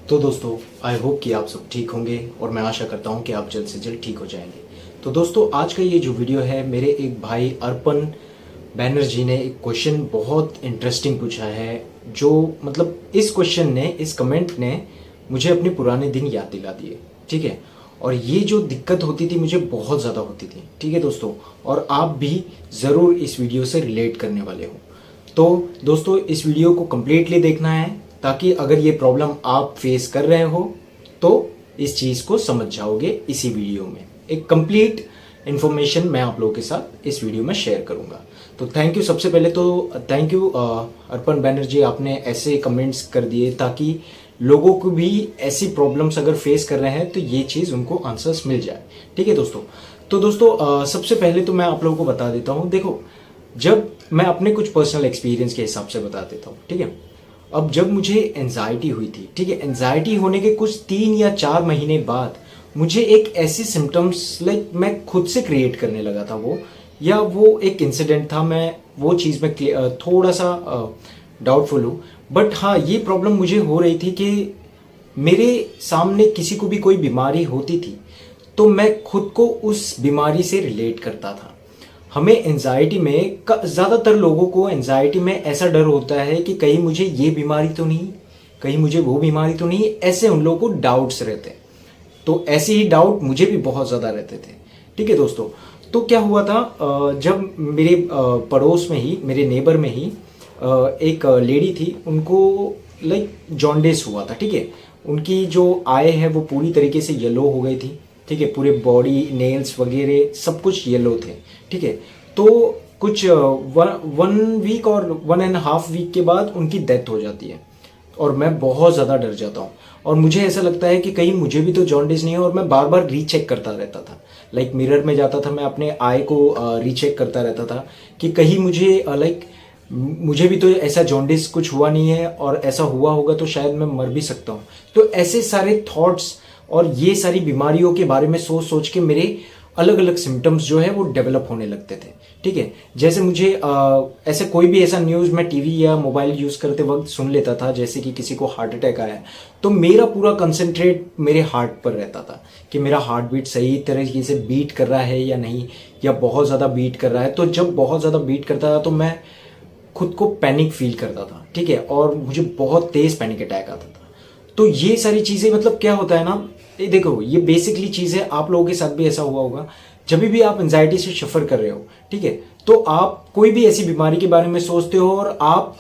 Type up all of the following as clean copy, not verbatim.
तो दोस्तों I hope कि आप सब ठीक होंगे और मैं आशा करता हूं कि आप जल्द से जल्द ठीक हो जाएंगे। तो दोस्तों आज का ये जो वीडियो है, मेरे एक भाई अर्पण बैनर्जी ने एक क्वेश्चन बहुत इंटरेस्टिंग पूछा है। जो मतलब इस क्वेश्चन ने, इस कमेंट ने मुझे अपने पुराने दिन याद दिला दिए। ठीक है, और ये जो दिक्कत होती थी मुझे बहुत ज़्यादा होती थी। ठीक है दोस्तों, और आप भी ज़रूर इस वीडियो से रिलेट करने वाले हो। तो दोस्तों इस वीडियो को कम्प्लीटली देखना है ताकि अगर ये प्रॉब्लम आप फेस कर रहे हो तो इस चीज़ को समझ जाओगे। इसी वीडियो में एक कंप्लीट इन्फॉर्मेशन मैं आप लोगों के साथ इस वीडियो में शेयर करूंगा। तो थैंक यू, सबसे पहले तो थैंक यू अर्पण बैनर्जी, आपने ऐसे कमेंट्स कर दिए ताकि लोगों को भी ऐसी प्रॉब्लम्स अगर फेस कर रहे हैं तो ये चीज़ उनको आंसर्स मिल जाए। ठीक है दोस्तों, तो दोस्तों सबसे पहले तो मैं आप लोगों को बता देता हूँ। देखो, जब मैं अपने कुछ पर्सनल एक्सपीरियंस के हिसाब से बता देता हूँ। ठीक है, अब जब मुझे एंजाइटी हुई थी, ठीक है, एंजाइटी होने के कुछ 3 या 4 महीने बाद मुझे एक ऐसी सिम्टम्स लाइक मैं खुद से क्रिएट करने लगा था वो एक इंसिडेंट था। मैं वो चीज़ में थोड़ा सा डाउटफुल हूँ, बट हाँ ये प्रॉब्लम मुझे हो रही थी कि मेरे सामने किसी को भी कोई बीमारी होती थी तो मैं खुद को उस बीमारी से रिलेट करता था। हमें एंजाइटी में, ज़्यादातर लोगों को एंजाइटी में ऐसा डर होता है कि कहीं मुझे ये बीमारी तो नहीं, कहीं मुझे वो बीमारी तो नहीं, ऐसे उन लोगों को डाउट्स रहते हैं। तो ऐसे ही डाउट मुझे भी बहुत ज़्यादा रहते थे। ठीक है दोस्तों, तो क्या हुआ था, जब मेरे पड़ोस में ही, मेरे नेबर में ही एक लेडी थी, उनको लाइक जॉन्डिस हुआ था। ठीक है, उनकी जो आई है वो पूरी तरीके से येलो हो गई थी। ठीक है, पूरे बॉडी, नेल्स वगैरह सब कुछ येलो थे। ठीक है, तो कुछ 1 वीक और 1.5 वीक के बाद उनकी डेथ हो जाती है और मैं बहुत ज़्यादा डर जाता हूँ और मुझे ऐसा लगता है कि कहीं मुझे भी तो जॉन्डिस नहीं है। और मैं बार बार रीचेक करता रहता था, लाइक मिरर में जाता था, मैं अपने आई को रीचेक करता रहता था कि कहीं मुझे भी तो ऐसा जॉन्डिस कुछ हुआ नहीं है, और ऐसा हुआ होगा तो शायद मैं मर भी सकता हूँ। तो ऐसे सारे थॉट्स और ये सारी बीमारियों के बारे में सोच सोच के मेरे अलग अलग सिम्टम्स जो है वो डेवलप होने लगते थे। ठीक है, जैसे मुझे ऐसे कोई भी ऐसा न्यूज़ मैं टीवी या मोबाइल यूज़ करते वक्त सुन लेता था, जैसे कि किसी को हार्ट अटैक आया, तो मेरा पूरा कंसंट्रेट मेरे हार्ट पर रहता था कि मेरा हार्ट बीट सही तरीके से बीट कर रहा है या नहीं, या बहुत ज़्यादा बीट कर रहा है। तो जब बहुत ज़्यादा बीट करता था तो मैं खुद को पैनिक फील करता था। ठीक है, और मुझे बहुत तेज़ पैनिक अटैक आता था। तो ये सारी चीज़ें, मतलब क्या होता है ना, ये देखो, ये बेसिकली चीज़ है, आप लोगों के साथ भी ऐसा हुआ होगा। जब भी आप एंजाइटी से सफ़र कर रहे हो, ठीक है, तो आप कोई भी ऐसी बीमारी के बारे में सोचते हो और आप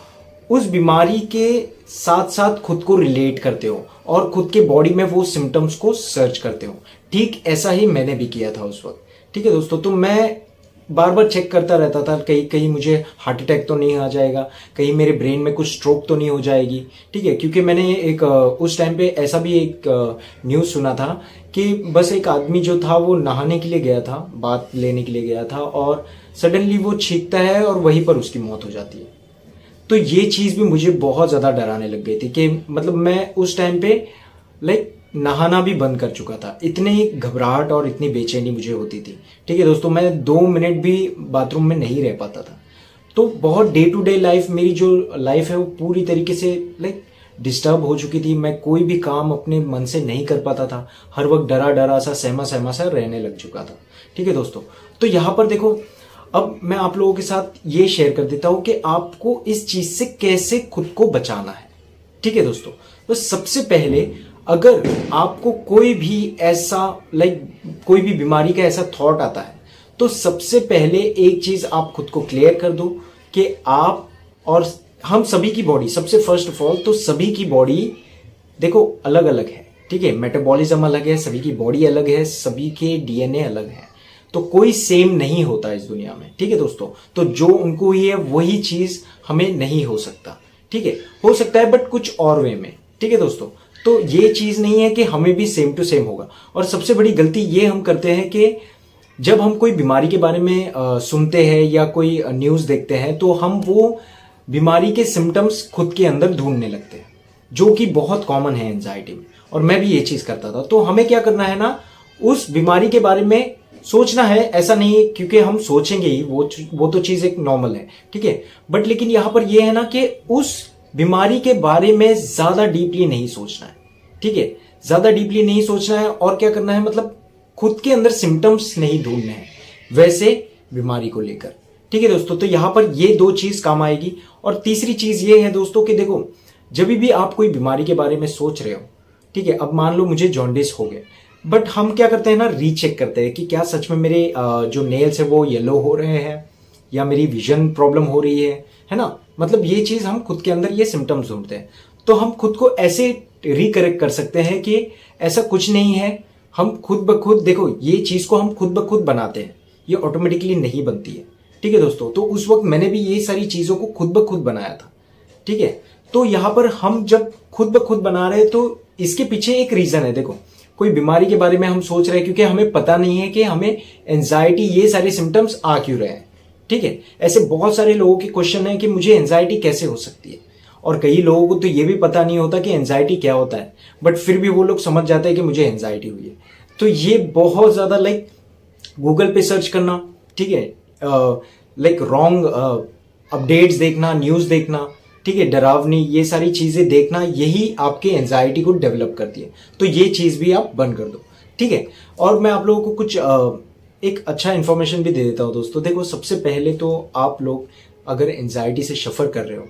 उस बीमारी के साथ साथ खुद को रिलेट करते हो और खुद के बॉडी में वो सिम्टम्स को सर्च करते हो। ठीक ऐसा ही मैंने भी किया था उस वक्त। ठीक है दोस्तों, तो मैं बार बार चेक करता रहता था, कहीं मुझे हार्ट अटैक तो नहीं आ जाएगा, कहीं मेरे ब्रेन में कुछ स्ट्रोक तो नहीं हो जाएगी। ठीक है, क्योंकि मैंने एक उस टाइम पे ऐसा भी एक न्यूज़ सुना था कि बस एक आदमी जो था वो नहाने के लिए गया था, बात लेने के लिए गया था, और सडनली वो छींकता है और वहीं पर उसकी मौत हो जाती है। तो ये चीज़ भी मुझे बहुत ज़्यादा डराने लग गई थी कि मतलब मैं उस टाइम पे लाइक नहाना भी बंद कर चुका था, इतनी घबराहट और इतनी बेचैनी मुझे होती थी। ठीक है दोस्तों, मैं 2 मिनट भी बाथरूम में नहीं रह पाता था। तो बहुत डे टू डे लाइफ, मेरी जो लाइफ है वो पूरी तरीके से लाइक डिस्टर्ब हो चुकी थी। मैं कोई भी काम अपने मन से नहीं कर पाता था, हर वक्त डरा डरा सा, सहमा सहमा सा रहने लग चुका था। ठीक है दोस्तों, तो यहाँ पर देखो, अब मैं आप लोगों के साथ ये शेयर कर देता हूँ कि आपको इस चीज़ से कैसे खुद को बचाना है। ठीक है दोस्तों, तो सबसे पहले अगर आपको कोई भी ऐसा कोई भी बीमारी का ऐसा थॉट आता है तो सबसे पहले एक चीज आप खुद को क्लियर कर दो कि आप और हम सभी की बॉडी, सबसे फर्स्ट ऑफ ऑल तो सभी की बॉडी देखो अलग अलग है। ठीक है, मेटाबॉलिज्म अलग है, सभी की बॉडी अलग है, सभी के डीएनए अलग है, तो कोई सेम नहीं होता इस दुनिया में। ठीक है दोस्तों, तो जो उनको हुई है वही चीज हमें नहीं हो सकता। ठीक है, हो सकता है बट कुछ और वे में। ठीक है दोस्तों, तो ये चीज नहीं है कि हमें भी सेम टू सेम होगा। और सबसे बड़ी गलती ये हम करते हैं कि जब हम कोई बीमारी के बारे में सुनते हैं या कोई न्यूज़ देखते हैं तो हम वो बीमारी के सिम्टम्स खुद के अंदर ढूंढने लगते हैं, जो कि बहुत कॉमन है एंजाइटी में, और मैं भी ये चीज़ करता था। तो हमें क्या करना है ना, उस बीमारी के बारे में सोचना है, ऐसा नहीं क्योंकि हम सोचेंगे ही, वो तो चीज़ एक नॉर्मल है। ठीक है, बट लेकिन यहाँ पर यह है ना कि उस बीमारी के बारे में ज़्यादा डीपली नहीं सोचना है। ठीक है, ज्यादा डीपली नहीं सोचना है और क्या करना है, मतलब खुद के अंदर सिम्टम्स नहीं ढूंढने हैं वैसे बीमारी को लेकर। ठीक है दोस्तों, तो यहां पर ये दो चीज काम आएगी। और तीसरी चीज ये है दोस्तों कि देखो, जब भी आप कोई बीमारी के बारे में सोच रहे हो, ठीक है, अब मान लो मुझे जॉन्डिस हो गया, बट हम क्या करते हैं ना, रीचेक करते हैं कि क्या सच में मेरे जो नेल्स है वो येलो हो रहे हैं या मेरी विजन प्रॉब्लम हो रही है ना। मतलब ये चीज हम खुद के अंदर ये सिम्टम्स ढूंढते हैं, तो हम खुद को ऐसे रिकरेक्ट कर सकते हैं कि ऐसा कुछ नहीं है। हम खुद ब खुद, देखो ये चीज को हम खुद ब खुद बनाते हैं, ये ऑटोमेटिकली नहीं बनती है। ठीक है दोस्तों, तो उस वक्त मैंने भी ये सारी चीजों को खुद ब खुद बनाया था। ठीक है, तो यहां पर हम जब खुद ब खुद बना रहे हैं तो इसके पीछे एक रीजन है। देखो, कोई बीमारी के बारे में हम सोच रहे हैं क्योंकि हमें पता नहीं है कि हमें एंजाइटी, ये सारे सिम्टम्स आ क्यों रहे हैं। ठीक है, ऐसे बहुत सारे लोगों के क्वेश्चन है कि मुझे एंजाइटी कैसे हो सकती है, और कई लोगों को तो ये भी पता नहीं होता कि एंजाइटी क्या होता है, बट फिर भी वो लोग समझ जाते हैं कि मुझे एंजाइटी हुई है। तो ये बहुत ज्यादा लाइक गूगल पे सर्च करना, ठीक है, लाइक रॉन्ग अपडेट्स देखना, न्यूज देखना, ठीक है, डरावनी ये सारी चीजें देखना, यही आपके एंजाइटी को डेवलप करती है। तो ये चीज भी आप बंद कर दो। ठीक है, और मैं आप लोगों को कुछ एक अच्छा इंफॉर्मेशन भी दे देता हूं दोस्तों। देखो, सबसे पहले तो आप लोग अगर एंजाइटी से सफर कर रहे हो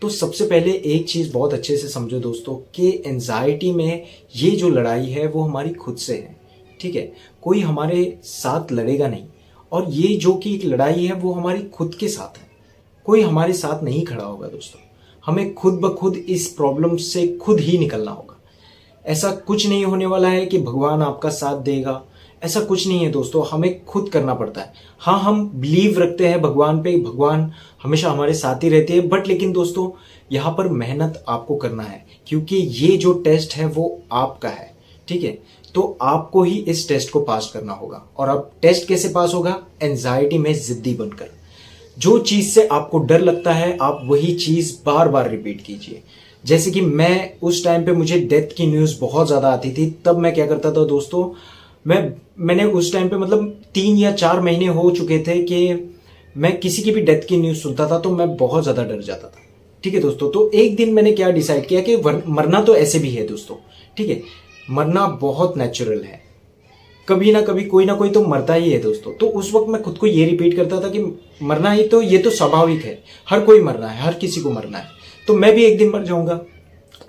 तो सबसे पहले एक चीज बहुत अच्छे से समझो दोस्तों कि एंजाइटी में ये जो लड़ाई है वो हमारी खुद से है। ठीक है, कोई हमारे साथ लड़ेगा नहीं, और ये जो कि एक लड़ाई है वो हमारी खुद के साथ है, कोई हमारे साथ नहीं खड़ा होगा दोस्तों। हमें खुद ब खुद इस प्रॉब्लम से खुद ही निकलना होगा। ऐसा कुछ नहीं होने वाला है कि भगवान आपका साथ देगा, ऐसा कुछ नहीं है दोस्तों, हमें खुद करना पड़ता है। हाँ, हम बिलीव रखते हैं भगवान पे, भगवान हमेशा हमारे साथ ही रहते हैं, बट लेकिन दोस्तों यहाँ पर मेहनत आपको करना है, क्योंकि ये जो टेस्ट है वो आपका है। ठीक है, तो आपको ही इस टेस्ट को पास करना होगा। और अब टेस्ट कैसे पास होगा? एंजाइटी में जिद्दी बनकर। जो चीज से आपको डर लगता है आप वही चीज बार बार रिपीट कीजिए। जैसे कि मैं उस टाइम पे मुझे डेथ की न्यूज बहुत ज्यादा आती थी, तब मैं क्या करता था दोस्तों, मैंने उस टाइम पे मतलब 3 या 4 महीने हो चुके थे कि मैं किसी की भी डेथ की न्यूज सुनता था तो मैं बहुत ज्यादा डर जाता था। ठीक है दोस्तों, तो एक दिन मैंने क्या डिसाइड किया कि मरना तो ऐसे भी है दोस्तों। ठीक है, मरना बहुत नेचुरल है, कभी ना कभी कोई ना कोई तो मरता ही है दोस्तों। तो उस वक्त मैं खुद को ये रिपीट करता था कि मरना ही तो, ये तो स्वाभाविक है, हर कोई मरना है, हर किसी को मरना है, तो मैं भी एक दिन मर जाऊंगा,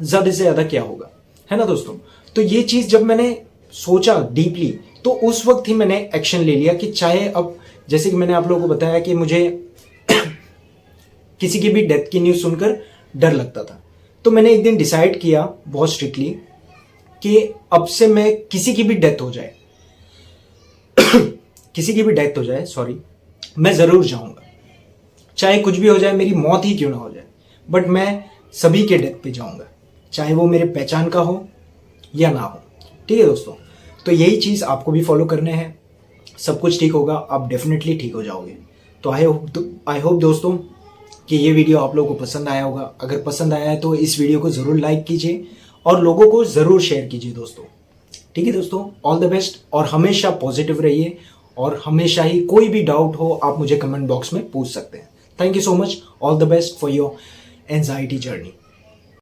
ज्यादा से ज्यादा क्या होगा, है ना दोस्तों। तो ये चीज जब मैंने सोचा डीपली तो उस वक्त ही मैंने एक्शन ले लिया कि चाहे अब, जैसे कि मैंने आप लोगों को बताया कि मुझे किसी की भी डेथ की न्यूज सुनकर डर लगता था, तो मैंने एक दिन डिसाइड किया बहुत स्ट्रिक्टली कि अब से मैं किसी की भी डेथ हो जाए किसी की भी डेथ हो जाए, सॉरी, मैं जरूर जाऊंगा, चाहे कुछ भी हो जाए, मेरी मौत ही क्यों ना हो जाए, बट मैं सभी के डेथ पे जाऊंगा, चाहे वो मेरे पहचान का हो या ना हो। ठीक है दोस्तों, तो यही चीज आपको भी फॉलो करने हैं, सब कुछ ठीक होगा, आप डेफिनेटली ठीक हो जाओगे। तो आई होप दोस्तों कि ये वीडियो आप लोगों को पसंद आया होगा। अगर पसंद आया है तो इस वीडियो को जरूर लाइक कीजिए और लोगों को जरूर शेयर कीजिए दोस्तों। ठीक है दोस्तों, ऑल द बेस्ट, और हमेशा पॉजिटिव रहिए, और हमेशा ही कोई भी डाउट हो आप मुझे कमेंट बॉक्स में पूछ सकते हैं। Thank you so much, all the best for your anxiety journey.